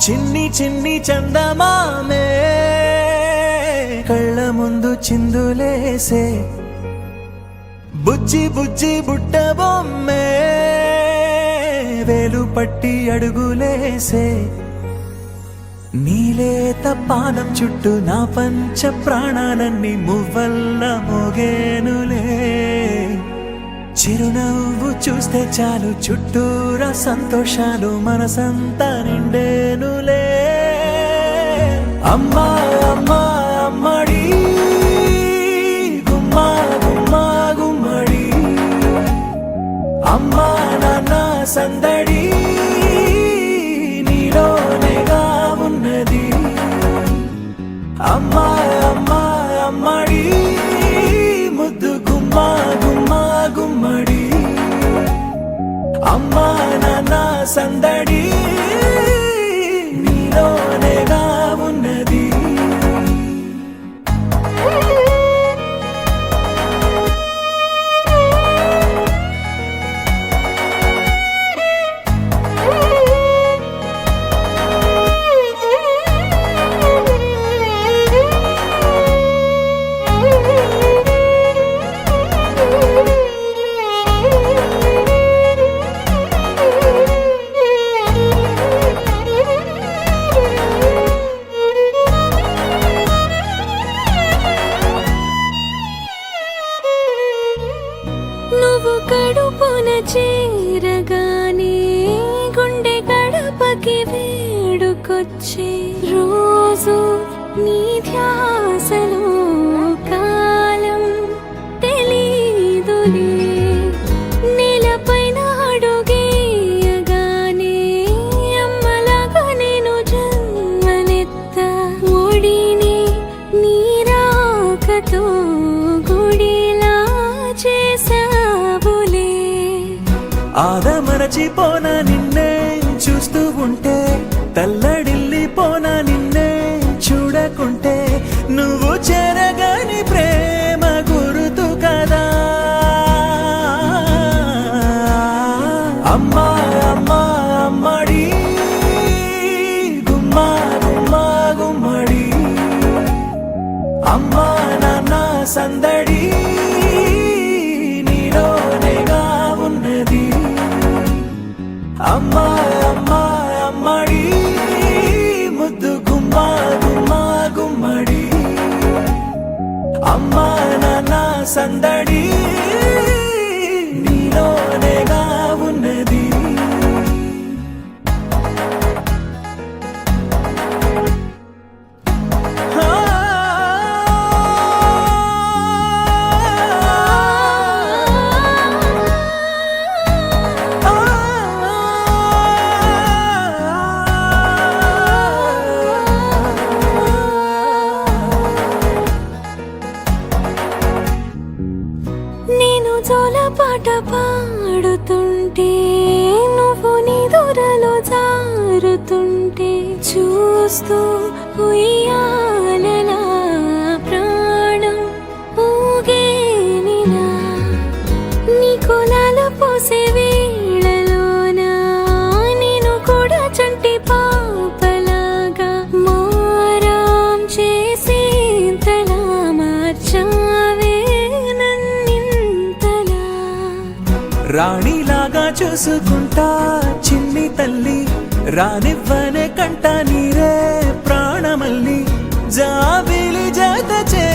చిన్ని చిన్ని చందమామే కళ్ళ ముందు చిందులేసే బుజ్జి బుజ్జి బుట్ట బొమ్మే వేలు పట్టి అడుగులేసే నీలేత పానం చుట్టూ నా పంచ ప్రాణాలన్నీ మువ్వల్ల మోగేనులే చిరునవ్వు చూస్తే చాలు చుట్టూరా సంతోషాలు మనసంతా నిండేనులే అమ్మా అమ్మా అమ్మడి గుమ్మా గుమ్మా గుమ్మడి అమ్మా నాన్న సందడి నీలోనేగా ఉన్నది అమ్మా అమ్మా అమ్మడి ముద్దు గుమ్మా గుమ్మా గుమ్మడి అమ్మా నాన్న సందడి నీలోనేగా ఉన్నది నువ్వు కడుపున చేరగానే గుండె గడపకి వేడుకొచ్చే రోజు నీ ధ్యాసలో కాలం తెలీదులే నేలపైన అడుగేయగానే అమ్మలాగా నేను జన్మనెత్త ఒడిని నీ రాకతో గుడిలా చేసావులే ఆదమరచిపోన నిన్నే చూస్తూ ఉంటే తల్లడిల్లిపోన నిన్నే చూడకుంటే నువ్వు చెరగని ప్రేమ గురుతు కదా అమ్మా అమ్మా అమ్మడి గుమ్మా గుమ్మా గుమ్మడి అమ్మా నాన్న సందడి నీలోనేగా ఉన్నది అమ్మా అమ్మా అమ్మడి ముద్దు గుమ్మా గుమ్మా గుమ్మడి అమ్మా నాన్న సందడి నీలోనేగా ఉన్నది నేను జోలపాట పాడుతుంటే నువ్వు నీ దూరలో జారుతుంటే చూస్తూ ఉయ్యాలలా ప్రాణం ఊగేనినా నీ కులాల పోసే వేళలోనా నేను కూడా చంటి పాపలాగా మారాం చేసేంతలా మార్చావే రాణిలాగా చూసుకుంటా చిన్ని తల్లి రానివ్వనే కంట నీరే ప్రాణమల్లి జాబిలి జత చే